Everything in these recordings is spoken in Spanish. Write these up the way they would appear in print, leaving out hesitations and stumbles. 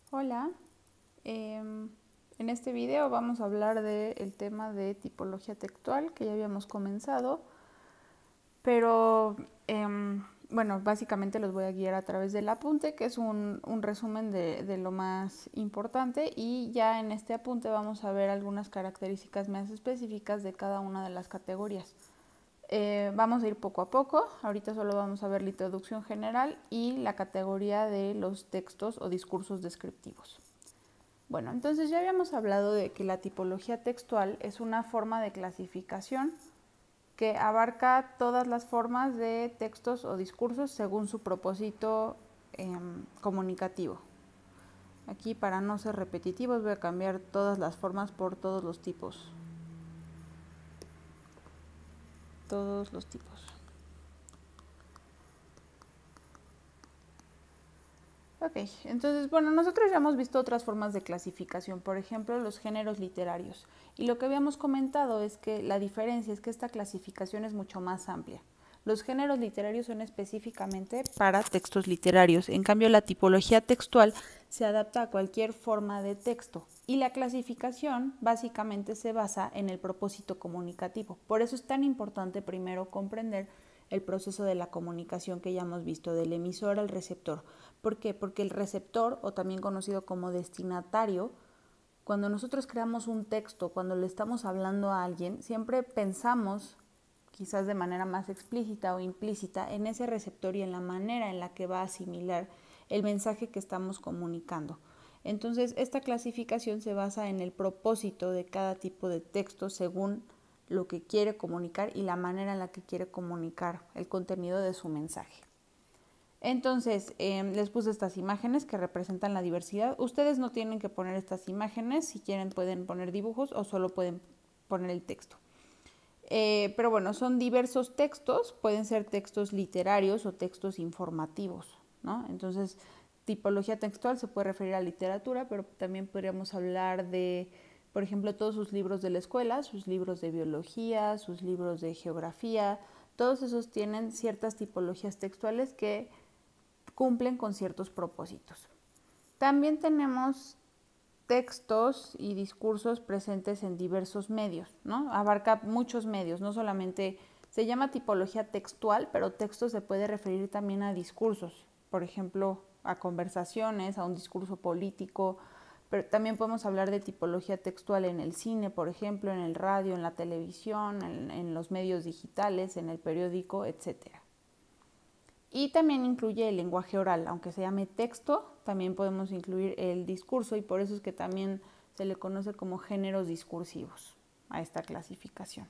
Hola, en este video vamos a hablar del tema de tipología textual que ya habíamos comenzado, pero bueno, básicamente los voy a guiar a través del apunte, que es un resumen de lo más importante, y ya en este apunte vamos a ver algunas características más específicas de cada una de las categorías. Vamos a ir poco a poco, ahorita solo vamos a ver la introducción general y la categoría de los textos o discursos descriptivos. Bueno, entonces ya habíamos hablado de que la tipología textual es una forma de clasificación que abarca todas las formas de textos o discursos según su propósito comunicativo. Aquí, para no ser repetitivos, voy a cambiar todas las formas por todos los tipos. Todos los tipos. Ok, entonces, bueno, nosotros ya hemos visto otras formas de clasificación, por ejemplo, los géneros literarios. Y lo que habíamos comentado es que la diferencia es que esta clasificación es mucho más amplia. Los géneros literarios son específicamente para textos literarios. En cambio, la tipología textual se adapta a cualquier forma de texto. Y la clasificación básicamente se basa en el propósito comunicativo. Por eso es tan importante primero comprender el proceso de la comunicación que ya hemos visto, del emisor al receptor. ¿Por qué? Porque el receptor, o también conocido como destinatario, cuando nosotros creamos un texto, cuando le estamos hablando a alguien, siempre pensamos, quizás de manera más explícita o implícita, en ese receptor y en la manera en la que va a asimilar el mensaje que estamos comunicando. Entonces, esta clasificación se basa en el propósito de cada tipo de texto según lo que quiere comunicar y la manera en la que quiere comunicar el contenido de su mensaje. Entonces, les puse estas imágenes que representan la diversidad. Ustedes no tienen que poner estas imágenes, si quieren pueden poner dibujos o solo pueden poner el texto. Pero bueno, son diversos textos, pueden ser textos literarios o textos informativos, ¿no? Entonces, tipología textual se puede referir a literatura, pero también podríamos hablar de, por ejemplo, todos sus libros de la escuela, sus libros de biología, sus libros de geografía, todos esos tienen ciertas tipologías textuales que cumplen con ciertos propósitos. También tenemos textos y discursos presentes en diversos medios, ¿no? Abarca muchos medios, no solamente se llama tipología textual, pero texto se puede referir también a discursos, por ejemplo, a conversaciones, a un discurso político, pero también podemos hablar de tipología textual en el cine, por ejemplo, en el radio, en la televisión, en los medios digitales, en el periódico, etcétera. Y también incluye el lenguaje oral, aunque se llame texto, también podemos incluir el discurso y por eso es que también se le conoce como géneros discursivos a esta clasificación.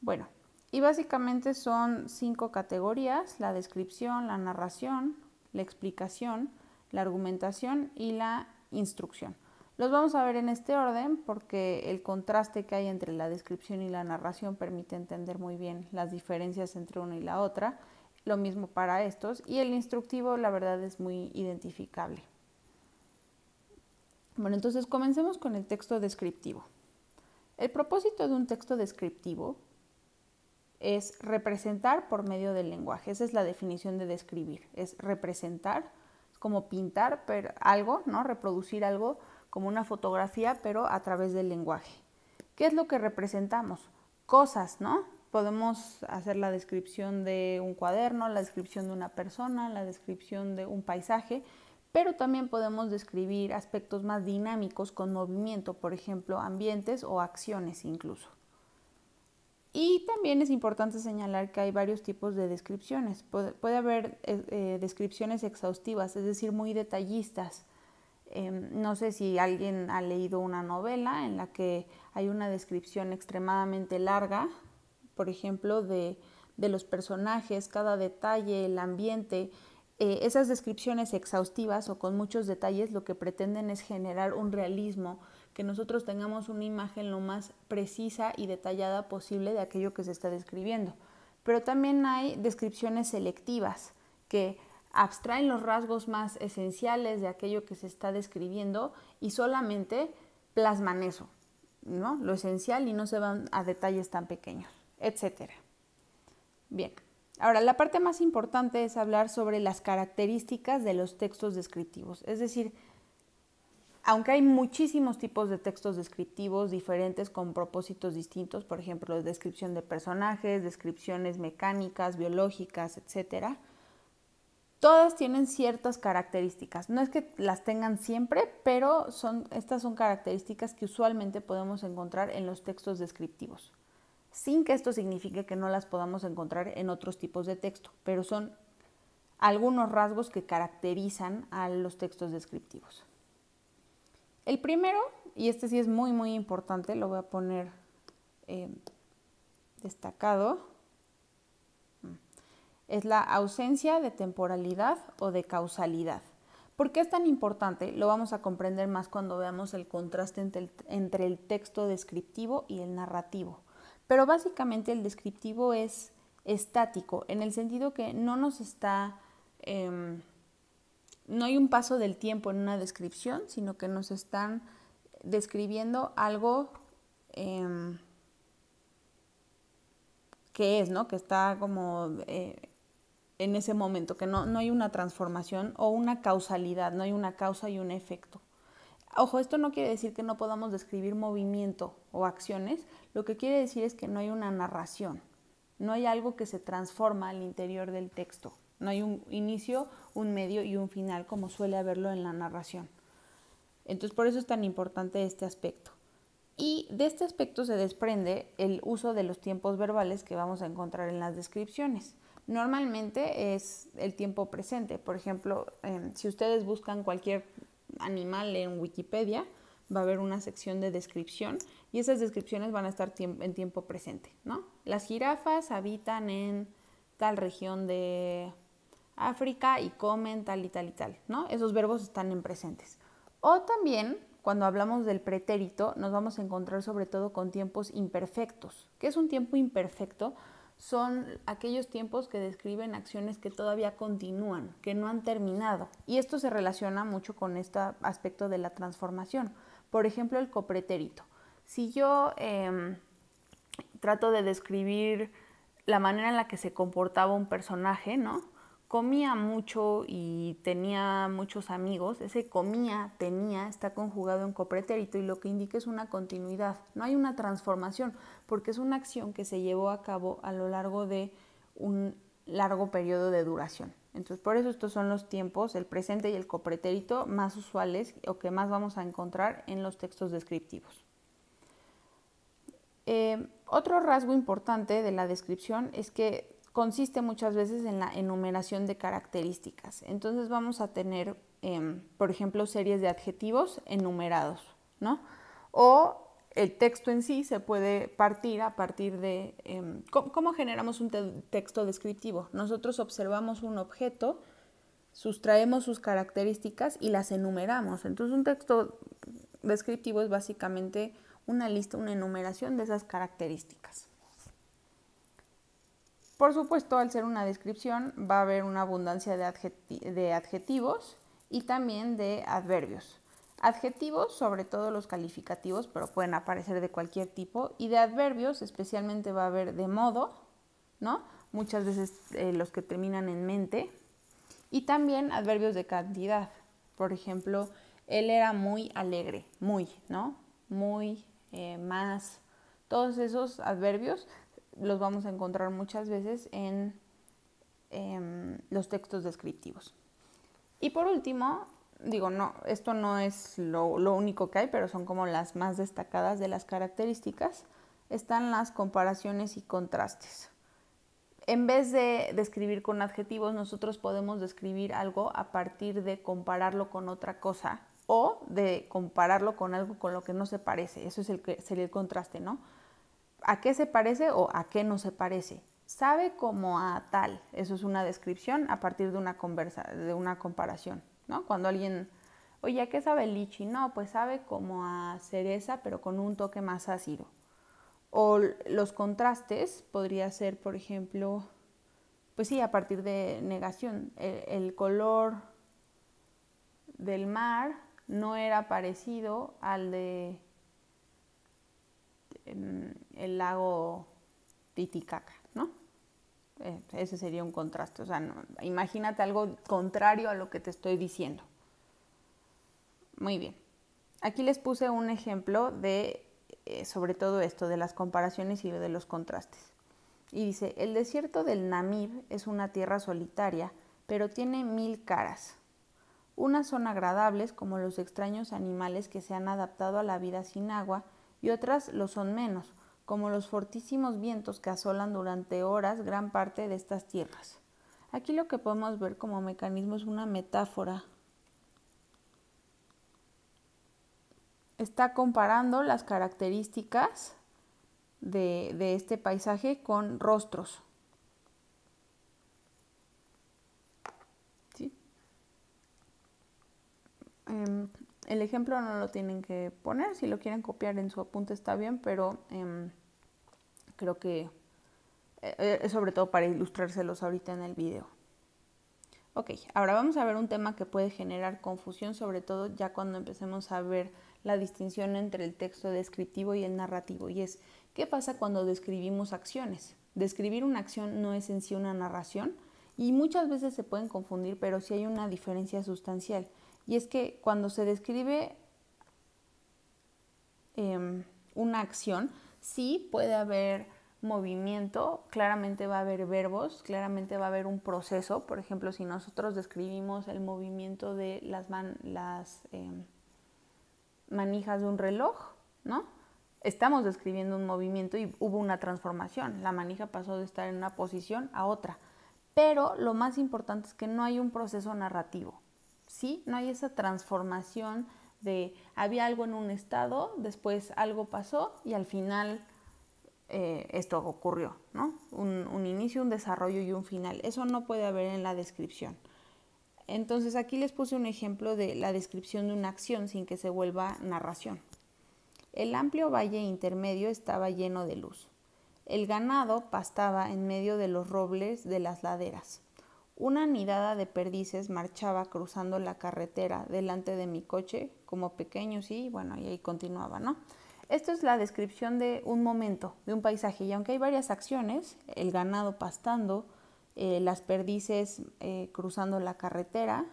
Bueno, y básicamente son 5 categorías: la descripción, la narración, la explicación, la argumentación y la instrucción. Los vamos a ver en este orden porque el contraste que hay entre la descripción y la narración permite entender muy bien las diferencias entre una y la otra. Lo mismo para estos, y el instructivo la verdad es muy identificable. Bueno, entonces comencemos con el texto descriptivo. El propósito de un texto descriptivo es representar por medio del lenguaje. Esa es la definición de describir, es representar, es como pintar algo, ¿no? Reproducir algo como una fotografía, pero a través del lenguaje. ¿Qué es lo que representamos? Cosas, ¿no? Podemos hacer la descripción de un cuaderno, la descripción de una persona, la descripción de un paisaje, pero también podemos describir aspectos más dinámicos con movimiento, por ejemplo, ambientes o acciones incluso. Y también es importante señalar que hay varios tipos de descripciones. Puede haber descripciones exhaustivas, es decir, muy detallistas. No sé si alguien ha leído una novela en la que hay una descripción extremadamente larga, por ejemplo, de los personajes, cada detalle, el ambiente. Esas descripciones exhaustivas o con muchos detalles lo que pretenden es generar un realismo, que nosotros tengamos una imagen lo más precisa y detallada posible de aquello que se está describiendo. Pero también hay descripciones selectivas que abstraen los rasgos más esenciales de aquello que se está describiendo y solamente plasman eso, ¿no? Lo esencial, y no se van a detalles tan pequeños, etcétera. Bien, ahora la parte más importante es hablar sobre las características de los textos descriptivos, es decir, Aunque hay muchísimos tipos de textos descriptivos diferentes con propósitos distintos, por ejemplo, descripción de personajes, descripciones mecánicas, biológicas, etcétera, todas tienen ciertas características. No es que las tengan siempre, pero estas son características que usualmente podemos encontrar en los textos descriptivos, sin que esto signifique que no las podamos encontrar en otros tipos de texto, pero son algunos rasgos que caracterizan a los textos descriptivos. El primero, y este sí es muy muy importante, lo voy a poner destacado, es la ausencia de temporalidad o de causalidad. ¿Por qué es tan importante? Lo vamos a comprender más cuando veamos el contraste entre el texto descriptivo y el narrativo. Pero básicamente el descriptivo es estático, en el sentido que no nos está... no hay un paso del tiempo en una descripción, sino que nos están describiendo algo que es, ¿no? Que está como en ese momento, que no hay una transformación o una causalidad, no hay una causa y un efecto. Ojo, esto no quiere decir que no podamos describir movimiento o acciones, lo que quiere decir es que no hay una narración, no hay algo que se transforma al interior del texto. No hay un inicio, un medio y un final como suele haberlo en la narración. Entonces, por eso es tan importante este aspecto. Y de este aspecto se desprende el uso de los tiempos verbales que vamos a encontrar en las descripciones. Normalmente es el tiempo presente. Por ejemplo, si ustedes buscan cualquier animal en Wikipedia, va a haber una sección de descripción y esas descripciones van a estar en tiempo presente, ¿no? Las jirafas habitan en tal región de África y comen tal y tal y tal, ¿no? Esos verbos están en presentes. O también, cuando hablamos del pretérito, nos vamos a encontrar sobre todo con tiempos imperfectos. ¿Qué es un tiempo imperfecto? Son aquellos tiempos que describen acciones que todavía continúan, que no han terminado. Y esto se relaciona mucho con este aspecto de la transformación. Por ejemplo, el copretérito. Si yo trato de describir la manera en la que se comportaba un personaje, ¿no? Comía mucho y tenía muchos amigos. Ese comía, tenía, está conjugado en copretérito y lo que indica es una continuidad. No hay una transformación porque es una acción que se llevó a cabo a lo largo de un largo periodo de duración. Entonces, por eso estos son los tiempos, el presente y el copretérito, más usuales o que más vamos a encontrar en los textos descriptivos. Otro rasgo importante de la descripción es que consiste muchas veces en la enumeración de características. Entonces vamos a tener, por ejemplo, series de adjetivos enumerados, ¿no? O el texto en sí se puede partir a partir de... ¿Cómo generamos un texto descriptivo? Nosotros observamos un objeto, sustraemos sus características y las enumeramos. Entonces un texto descriptivo es básicamente una lista, una enumeración de esas características. Por supuesto, al ser una descripción, va a haber una abundancia de adjetivos y también de adverbios. Adjetivos, sobre todo los calificativos, pero pueden aparecer de cualquier tipo, y de adverbios, especialmente va a haber de modo, ¿no? Muchas veces los que terminan en mente, y también adverbios de cantidad. Por ejemplo, él era muy alegre, muy, ¿no? Muy, más, todos esos adverbios los vamos a encontrar muchas veces en los textos descriptivos. Y por último, digo, no, esto no es lo único que hay, pero son como las más destacadas de las características, están las comparaciones y contrastes. En vez de describir con adjetivos, nosotros podemos describir algo a partir de compararlo con otra cosa o de compararlo con algo con lo que no se parece. Eso es sería el contraste, ¿no? ¿A qué se parece o a qué no se parece? Sabe como a tal. Eso es una descripción a partir de una comparación, ¿no? Cuando alguien, oye, ¿a qué sabe el lichi? No, pues sabe como a cereza, pero con un toque más ácido. O los contrastes podría ser, por ejemplo, pues sí, a partir de negación. El color del mar no era parecido al de el lago Titicaca, ¿no? Ese sería un contraste. O sea, no, imagínate algo contrario a lo que te estoy diciendo. Muy bien. Aquí les puse un ejemplo de, sobre todo esto, de las comparaciones y de los contrastes. Y dice, el desierto del Namib es una tierra solitaria, pero tiene 1000 caras. Unas son agradables, como los extraños animales que se han adaptado a la vida sin agua, y otras lo son menos, como los fortísimos vientos que asolan durante horas gran parte de estas tierras. Aquí lo que podemos ver como mecanismo es una metáfora. Está comparando las características de este paisaje con rostros. ¿Sí? El ejemplo no lo tienen que poner, si lo quieren copiar en su apunte está bien, pero creo que es sobre todo para ilustrárselos ahorita en el video. Ok, ahora vamos a ver un tema que puede generar confusión, sobre todo ya cuando empecemos a ver la distinción entre el texto descriptivo y el narrativo, y es, ¿qué pasa cuando describimos acciones? Describir una acción no es en sí una narración, y muchas veces se pueden confundir, pero sí hay una diferencia sustancial, y es que cuando se describe una acción, sí puede haber movimiento, claramente va a haber verbos, claramente va a haber un proceso. Por ejemplo, si nosotros describimos el movimiento de las manijas de un reloj, ¿no? Estamos describiendo un movimiento y hubo una transformación. La manija pasó de estar en una posición a otra. Pero lo más importante es que no hay un proceso narrativo, ¿sí? No hay esa transformación de había algo en un estado, después algo pasó y al final esto ocurrió, ¿no? Un inicio, un desarrollo y un final. Eso no puede haber en la descripción. Entonces aquí les puse un ejemplo de la descripción de una acción sin que se vuelva narración. El amplio valle intermedio estaba lleno de luz. El ganado pastaba en medio de los robles de las laderas. Una nidada de perdices marchaba cruzando la carretera delante de mi coche, como pequeño, sí, bueno, y ahí continuaba, ¿no? Esto es la descripción de un momento, de un paisaje, y aunque hay varias acciones, el ganado pastando, las perdices cruzando la carretera,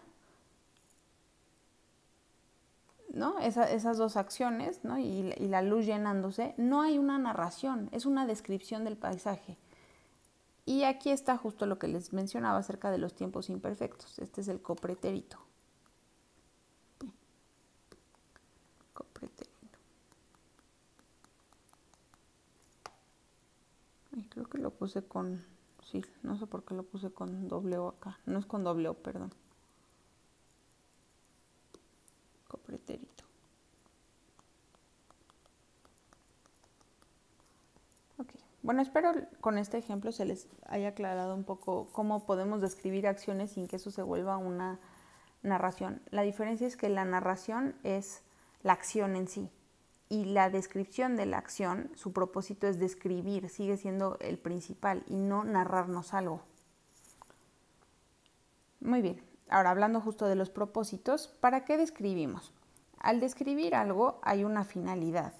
¿no? Esas dos acciones, ¿no? y la luz llenándose, no hay una narración, es una descripción del paisaje. Y aquí está justo lo que les mencionaba acerca de los tiempos imperfectos. Este es el copretérito. Copretérito. Y creo que lo puse con... Sí, no sé por qué lo puse con doble O acá. No es con doble O, perdón. Copretérito. Ok. Bueno, espero con este ejemplo se les haya aclarado un poco cómo podemos describir acciones sin que eso se vuelva una narración. La diferencia es que la narración es la acción en sí y la descripción de la acción, su propósito es describir, sigue siendo el principal y no narrarnos algo. Muy bien, ahora hablando justo de los propósitos, ¿para qué describimos? Al describir algo hay una finalidad.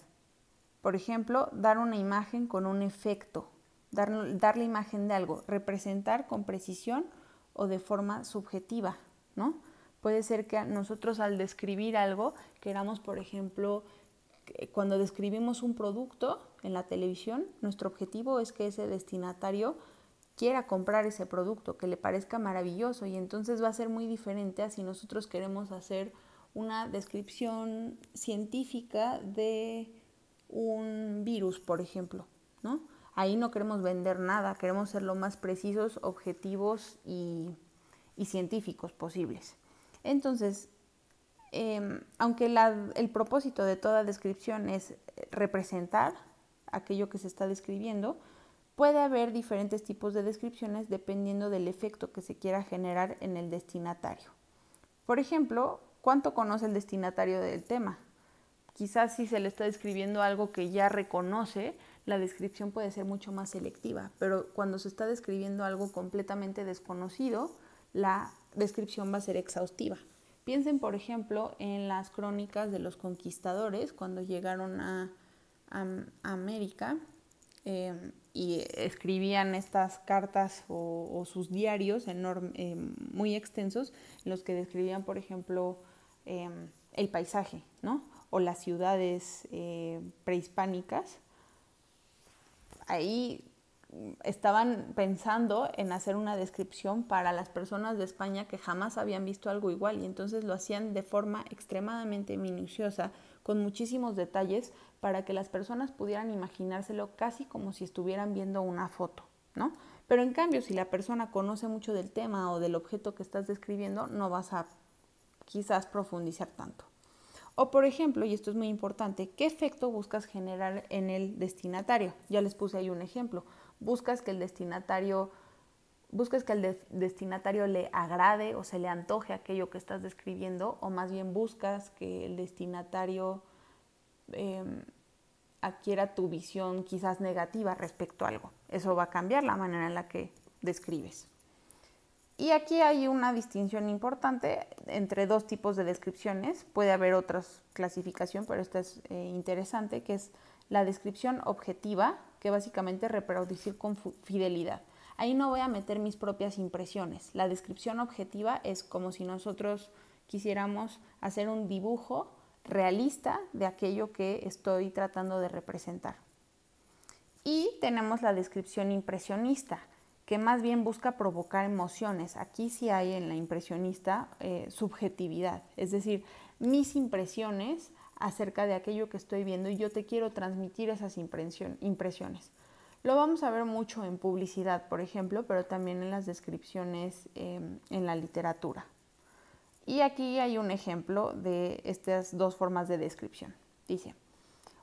Por ejemplo, dar una imagen con un efecto, dar la imagen de algo, representar con precisión o de forma subjetiva, ¿no? Puede ser que nosotros al describir algo queramos, por ejemplo, cuando describimos un producto en la televisión, nuestro objetivo es que ese destinatario quiera comprar ese producto, que le parezca maravilloso, y entonces va a ser muy diferente a si nosotros queremos hacer una descripción científica de un virus, por ejemplo, ¿no? Ahí no queremos vender nada, queremos ser lo más precisos, objetivos y científicos posibles. Entonces, aunque el propósito de toda descripción es representar aquello que se está describiendo, puede haber diferentes tipos de descripciones dependiendo del efecto que se quiera generar en el destinatario. Por ejemplo, ¿cuánto conoce el destinatario del tema? Quizás si se le está describiendo algo que ya reconoce, la descripción puede ser mucho más selectiva, pero cuando se está describiendo algo completamente desconocido, la descripción va a ser exhaustiva. Piensen, por ejemplo, en las crónicas de los conquistadores cuando llegaron a América y escribían estas cartas o sus diarios muy extensos en los que describían, por ejemplo, el paisaje, ¿no? O las ciudades prehispánicas. Ahí estaban pensando en hacer una descripción para las personas de España que jamás habían visto algo igual, y entonces lo hacían de forma extremadamente minuciosa, con muchísimos detalles, para que las personas pudieran imaginárselo casi como si estuvieran viendo una foto, ¿no? Pero en cambio, si la persona conoce mucho del tema o del objeto que estás describiendo, no vas a quizás profundizar tanto. O por ejemplo, y esto es muy importante, ¿qué efecto buscas generar en el destinatario? Ya les puse ahí un ejemplo. Buscas que el destinatario le agrade o se le antoje aquello que estás describiendo, o más bien buscas que el destinatario adquiera tu visión quizás negativa respecto a algo. Eso va a cambiar la manera en la que describes. Y aquí hay una distinción importante entre dos tipos de descripciones. Puede haber otra clasificación, pero esta es interesante, que es la descripción objetiva, que básicamente reproducir con fidelidad. Ahí no voy a meter mis propias impresiones. La descripción objetiva es como si nosotros quisiéramos hacer un dibujo realista de aquello que estoy tratando de representar. Y tenemos la descripción impresionista, que más bien busca provocar emociones. Aquí sí hay en la impresionista subjetividad, es decir, mis impresiones acerca de aquello que estoy viendo, y yo te quiero transmitir esas impresiones. Lo vamos a ver mucho en publicidad, por ejemplo, pero también en las descripciones en la literatura. Y aquí hay un ejemplo de estas dos formas de descripción. Dice: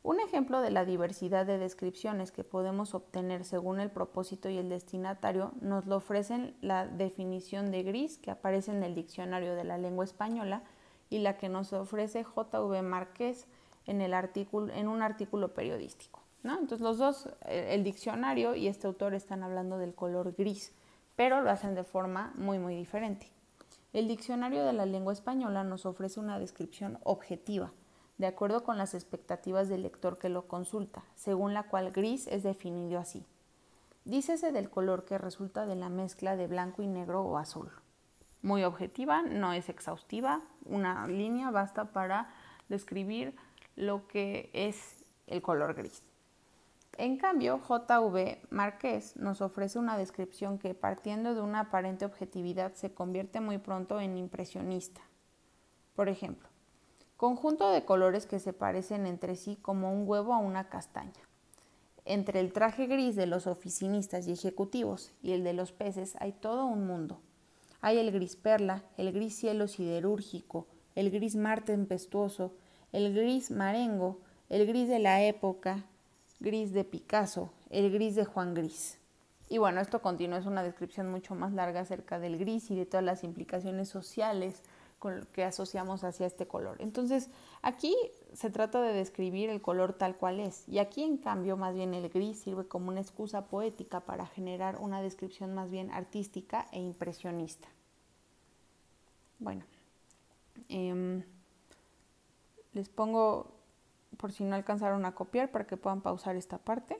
un ejemplo de la diversidad de descripciones que podemos obtener según el propósito y el destinatario nos lo ofrecen la definición de gris que aparece en el Diccionario de la Lengua Española y la que nos ofrece J.V. Márquez en un artículo periodístico, ¿no? Entonces los dos, el diccionario y este autor, están hablando del color gris, pero lo hacen de forma muy, muy diferente. El Diccionario de la Lengua Española nos ofrece una descripción objetiva, de acuerdo con las expectativas del lector que lo consulta, según la cual gris es definido así: dícese del color que resulta de la mezcla de blanco y negro o azul. Muy objetiva, no es exhaustiva, una línea basta para describir lo que es el color gris. En cambio, J.V. Márquez nos ofrece una descripción que, partiendo de una aparente objetividad, se convierte muy pronto en impresionista. Por ejemplo, conjunto de colores que se parecen entre sí como un huevo a una castaña. Entre el traje gris de los oficinistas y ejecutivos y el de los peces hay todo un mundo. Hay el gris perla, el gris cielo siderúrgico, el gris mar tempestuoso, el gris marengo, el gris de la época, gris de Picasso, el gris de Juan Gris. Y bueno, esto continúa, es una descripción mucho más larga acerca del gris y de todas las implicaciones sociales que asociamos hacia este color. Entonces, aquí se trata de describir el color tal cual es, y aquí en cambio más bien el gris sirve como una excusa poética para generar una descripción más bien artística e impresionista. Bueno, les pongo, por si no alcanzaron a copiar, para que puedan pausar esta parte.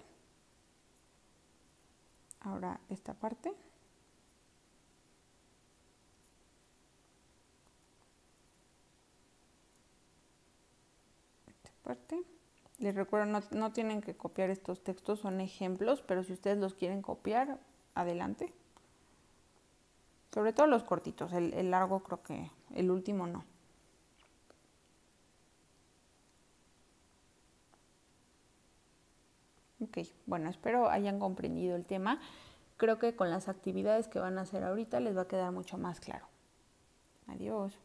Ahora esta parte. Les recuerdo, no tienen que copiar estos textos, son ejemplos, pero si ustedes los quieren copiar, adelante. Sobre todo los cortitos, el largo creo que el último no. Ok, bueno, espero hayan comprendido el tema. Creo que con las actividades que van a hacer ahorita les va a quedar mucho más claro. Adiós.